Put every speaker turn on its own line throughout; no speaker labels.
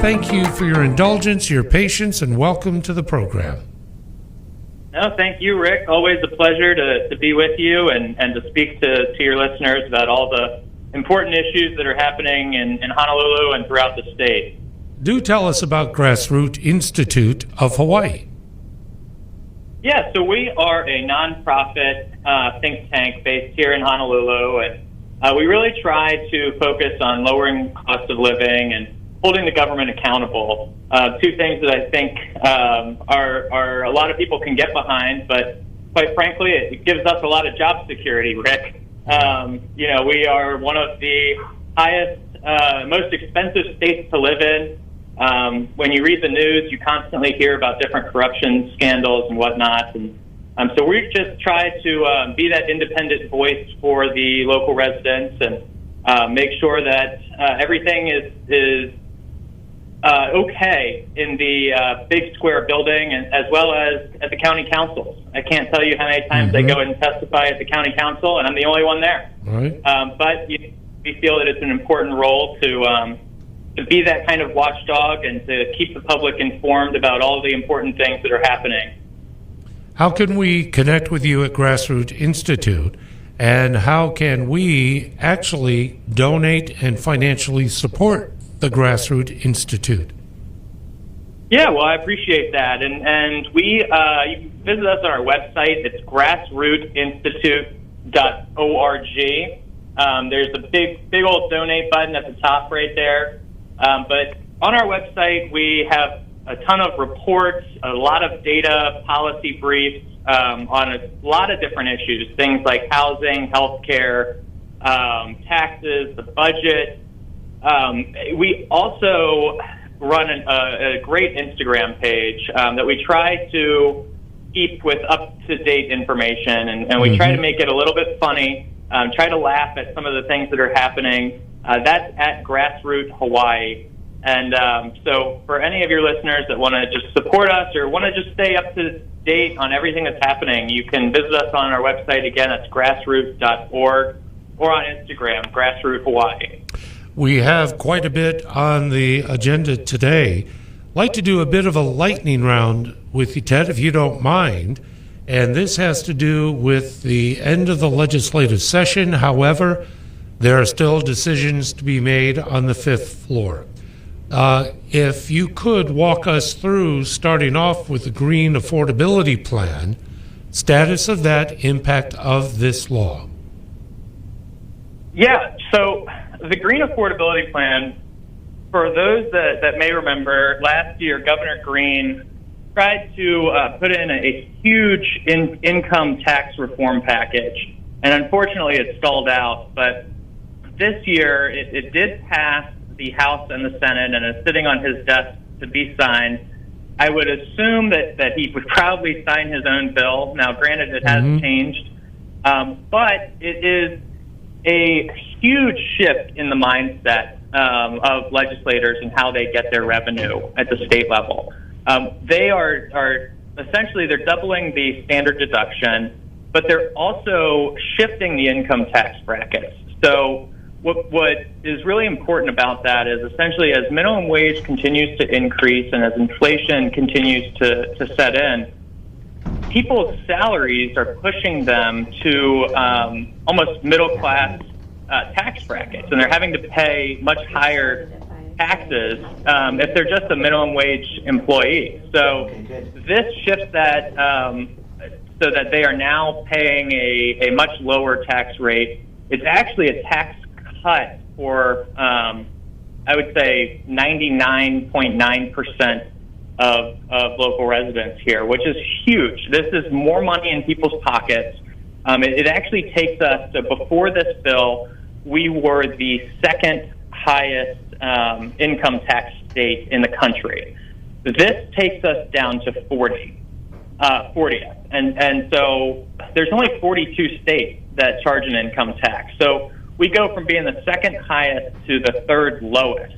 thank you for your indulgence, your patience, and welcome to the program.
No, thank you, Rick. Always a pleasure to be with you and to speak to your listeners about all the important issues that are happening in Honolulu and throughout the state.
Do tell us about Grassroots Institute of Hawaii.
Yeah, so we are a nonprofit think tank based here in Honolulu, and we really try to focus on lowering cost of living and holding the government accountable. Two things that I think are a lot of people can get behind, but quite frankly, it gives us a lot of job security, Rick. We are one of the highest, most expensive states to live in. When you read the news, you constantly hear about different corruption scandals and whatnot. And so we just try to be that independent voice for the local residents and make sure that everything is okay in the big square building, and as well as at the county councils. I can't tell you how many times I go and testify at the county council, and I'm the only one there.
Right.
But we feel that it's an important role to be that kind of watchdog and to keep the public informed about all the important things that are happening.
How can we connect with you at Grassroots Institute, and how can we actually donate and financially support the Grassroots Institute?
Yeah, well, I appreciate that. And we, you can visit us on our website. It's grassrootsinstitute.org. There's a big old donate button at the top right there. But on our website, we have a ton of reports, a lot of data, policy briefs on a lot of different issues, things like housing, healthcare, taxes, the budget. We also run a great Instagram page that we try to keep with up-to-date information, and we try to make it a little bit funny, try to laugh at some of the things that are happening. That's at Grassroots Hawaii. And so for any of your listeners that want to just support us or want to just stay up to date on everything that's happening, you can visit us on our website. Again, that's grassroots.org, or on Instagram, Grassroots Hawaii.
We have quite a bit on the agenda today. I'd like to do a bit of a lightning round with you, Ted, if you don't mind. And this has to do with the end of the legislative session. However, there are still decisions to be made on the fifth floor. If you could walk us through, starting off with the Green Affordability Plan, status of that, impact of this law.
Yeah, so the Green Affordability Plan, for those that may remember, last year Governor Green tried to put in a huge income tax reform package, and unfortunately it stalled out. But this year it did pass the House and the Senate and is sitting on his desk to be signed. I would assume that he would probably sign his own bill. Now, granted, it has changed, but it is a huge shift in the mindset of legislators and how they get their revenue at the state level. They are essentially, they're doubling the standard deduction, but they're also shifting the income tax brackets. So what is really important about that is essentially as minimum wage continues to increase and as inflation continues to set in, people's salaries are pushing them to almost middle-class tax brackets, and they're having to pay much higher taxes if they're just a minimum wage employee. So this shifts that so that they are now paying a much lower tax rate. It's actually a tax cut for, I would say, 99.9% of local residents here, which is huge. This is more money in people's pockets. It actually takes us to, before this bill, we were the second highest income tax state in the country. This takes us down to 40th. And so there's only 42 states that charge an income tax. So we go from being the second highest to the third lowest.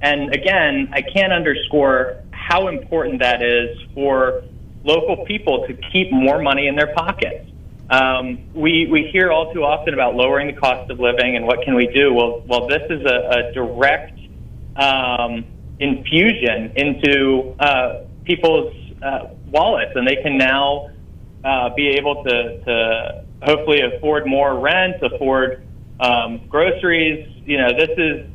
And again, I can't underscore how important that is for local people to keep more money in their pockets. We hear all too often about lowering the cost of living and what can we do. Well, this is a direct infusion into people's wallets, and they can now be able to hopefully afford more rent, afford groceries. This is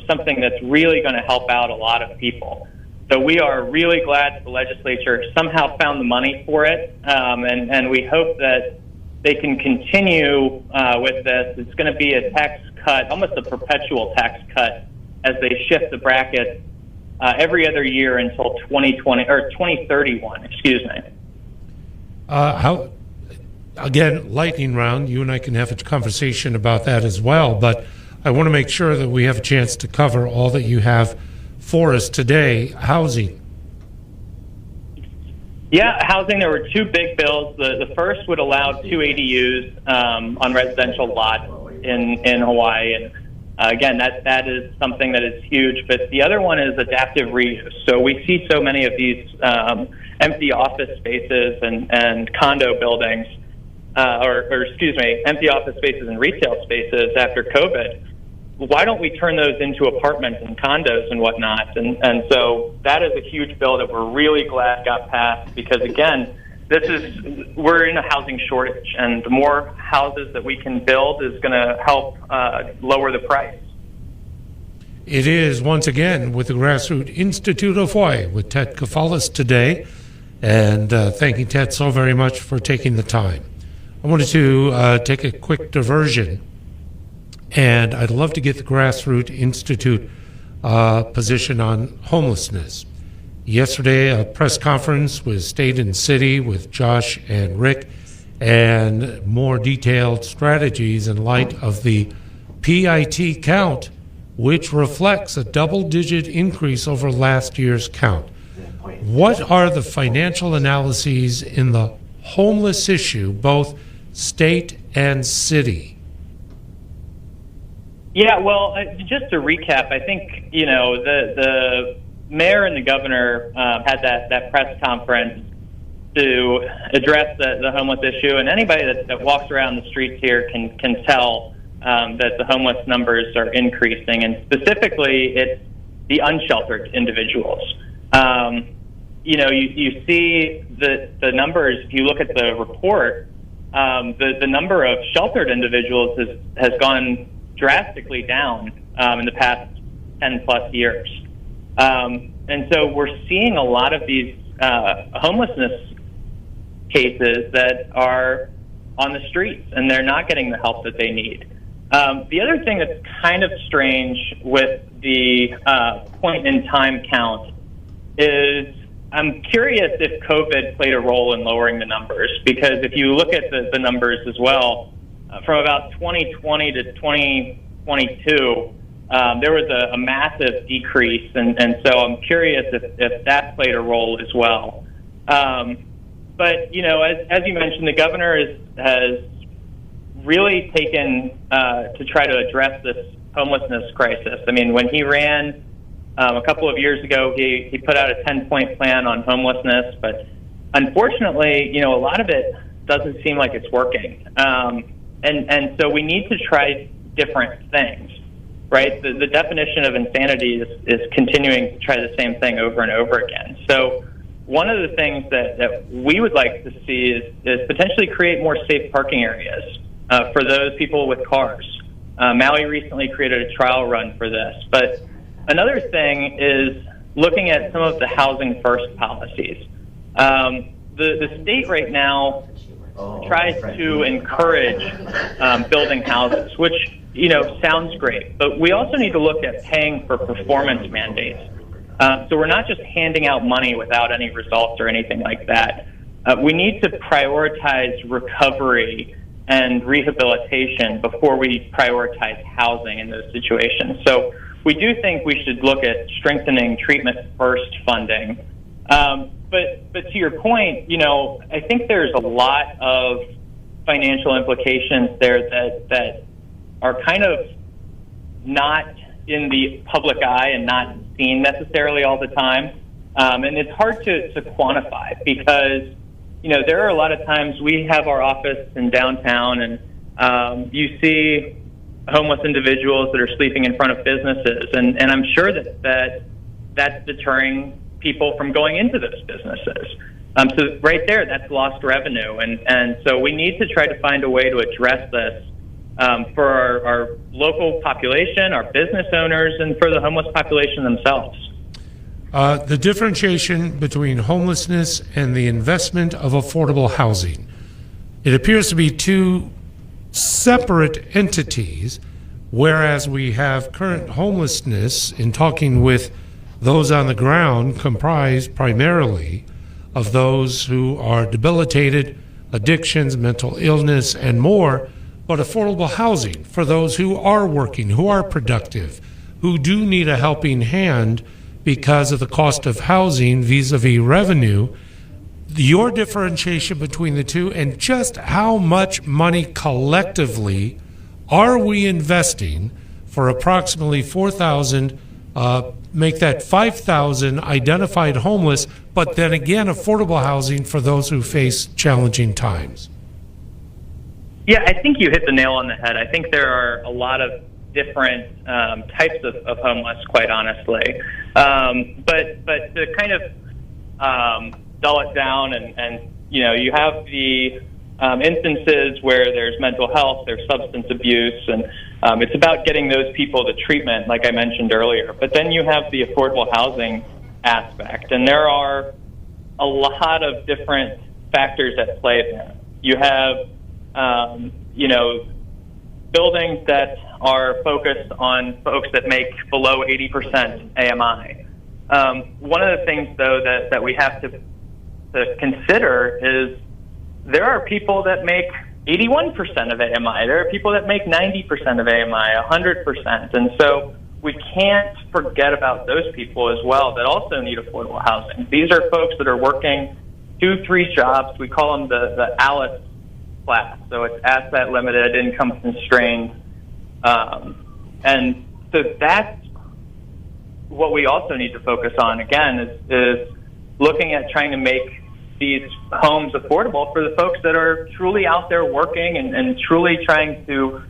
something that's really going to help out a lot of people. So we are really glad that the legislature somehow found the money for it, and we hope that they can continue with this. It's going to be a tax cut, almost a perpetual tax cut, as they shift the bracket every other year until 2020 or 2031. Excuse me.
Again, lightning round. You and I can have a conversation about that as well. But I want to make sure that we have a chance to cover all that you have for us today. Housing.
Yeah, housing. There were two big bills. The first would allow 2 ADUs on residential lots in Hawaii, and again, that is something that is huge. But the other one is adaptive reuse. So we see so many of these empty office spaces and condo buildings, empty office spaces and retail spaces after COVID. Why don't we turn those into apartments and condos and whatnot? And so that is a huge bill that we're really glad got passed, because again, we're in a housing shortage, and the more houses that we can build is going to help lower the price.
It is, once again, with the Grassroots Institute of Hawaii with Ted Kafalis today, and thanking Ted so very much for taking the time. I wanted to take a quick diversion, and I'd love to get the Grassroots Institute position on homelessness. Yesterday, a press conference was State and City with Josh and Rick, and more detailed strategies in light of the PIT count, which reflects a double-digit increase over last year's count. What are the financial analyses in the homeless issue, both state and city?
Yeah, well, just to recap, I think, the mayor and the governor had that press conference to address the homeless issue, and anybody that walks around the streets here can tell that the homeless numbers are increasing, and specifically it's the unsheltered individuals. You see the numbers. If you look at the report, the number of sheltered individuals has gone drastically down in the past 10 plus years. And so we're seeing a lot of these homelessness cases that are on the streets, and they're not getting the help that they need. The other thing that's kind of strange with the point in time count is I'm curious if COVID played a role in lowering the numbers, because if you look at the numbers as well, from about 2020 to 2022, there was a massive decrease, and so I'm curious if that played a role as well. But, as you mentioned, the governor has really taken to try to address this homelessness crisis. I mean, when he ran a couple of years ago, he put out a 10-point plan on homelessness, but unfortunately, a lot of it doesn't seem like it's working. And so we need to try different things, right? The definition of insanity is continuing to try the same thing over and over again. So one of the things that we would like to see is potentially create more safe parking areas for those people with cars. Maui recently created a trial run for this. But another thing is looking at some of the housing first policies. The state right now tries to encourage building houses, which sounds great, but we also need to look at paying for performance mandates. So we're not just handing out money without any results or anything like that. We need to prioritize recovery and rehabilitation before we prioritize housing in those situations. So we do think we should look at strengthening treatment first funding. But to your point, I think there's a lot of financial implications there that are kind of not in the public eye and not seen necessarily all the time. And it's hard to quantify because, there are a lot of times we have our office in downtown and you see homeless individuals that are sleeping in front of businesses. And I'm sure that that's deterring people from going into those businesses. So right there, that's lost revenue. And so we need to try to find a way to address this for our local population, our business owners, and for the homeless population themselves.
The differentiation between homelessness and the investment of affordable housing. It appears to be two separate entities, whereas we have current homelessness, in talking with those on the ground, comprised primarily of those who are debilitated, addictions, mental illness, and more, but affordable housing for those who are working, who are productive, who do need a helping hand because of the cost of housing vis-a-vis revenue. Your differentiation between the two, and just how much money collectively are we investing for approximately 4,000, make that 5,000 identified homeless, but then again affordable housing for those who face challenging times?
Yeah, I think you hit the nail on the head. I think there are a lot of different types of homeless, quite honestly. But to kind of dull it down, and you have the instances where there's mental health, there's substance abuse, and it's about getting those people to treatment, like I mentioned earlier. But then you have the affordable housing aspect, and there are a lot of different factors at play there. You have, buildings that are focused on folks that make below 80% AMI. One of the things, though, that we have to consider is there are people that make 81% of AMI. There are people that make 90% of AMI, 100%. And so we can't forget about those people as well that also need affordable housing. These are folks that are working 2-3 jobs. We call them the ALICE class. So it's asset limited, income constrained. And so that's what we also need to focus on, again, is looking at trying to make these homes affordable for the folks that are truly out there working and truly trying to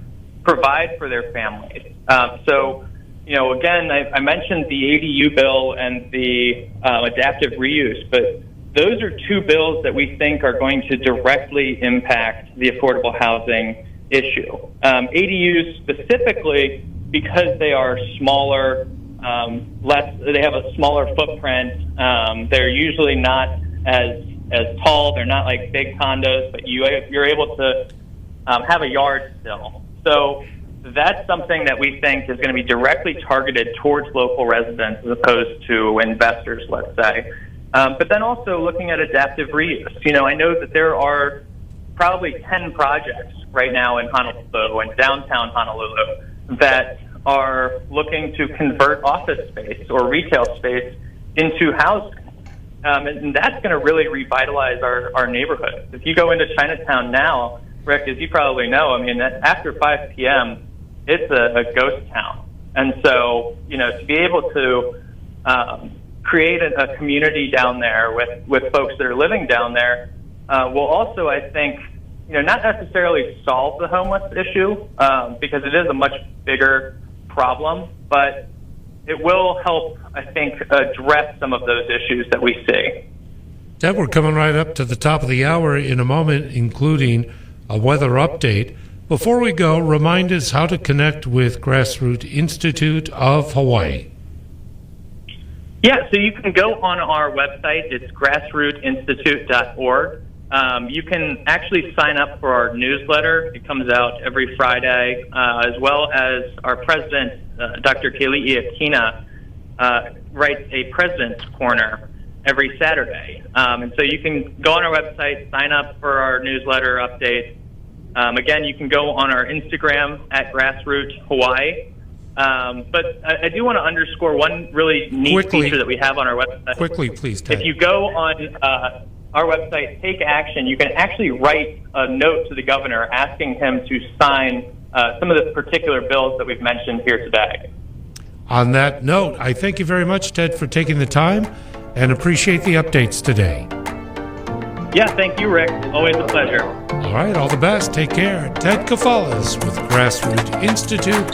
provide for their families. Again, I mentioned the ADU bill and the adaptive reuse, but those are two bills that we think are going to directly impact the affordable housing issue. ADUs specifically because they are smaller, they have a smaller footprint. They're usually not as tall. They're not like big condos, but you're able to have a yard still. So that's something that we think is going to be directly targeted towards local residents as opposed to investors, let's say. But then also looking at adaptive reuse. I know that there are probably 10 projects right now in Honolulu and downtown Honolulu that are looking to convert office space or retail space into housing. And that's going to really revitalize our neighborhood. If you go into Chinatown now, Rick, as you probably know, after 5 p.m., it's a ghost town. And so, to be able to create a community down there with folks that are living down there will also, I think, not necessarily solve the homeless issue because it is a much bigger problem, but it will help, I think, address some of those issues that we see.
Ted, we're coming right up to the top of the hour in a moment, including a weather update. Before we go, remind us how to connect with Grassroots Institute of Hawaii.
Yeah, so you can go on our website. It's grassrootsinstitute.org. You can actually sign up for our newsletter. It comes out every Friday, as well as our president, Dr. Keli'i Akina, writes a President's Corner every Saturday. And so you can go on our website, sign up for our newsletter updates. Again, you can go on our Instagram at Grassroots Hawaii. But I do want to underscore one really neat feature that we have on our website.
Quickly, please, Ted.
If you go on our website, Take Action, you can actually write a note to the governor asking him to sign some of the particular bills that we've mentioned here today.
On that note, I thank you very much, Ted, for taking the time and appreciate the updates today.
Yeah, thank you, Rick. Always a pleasure.
All right, all the best. Take care. Ted Kafalas with Grassroots Institute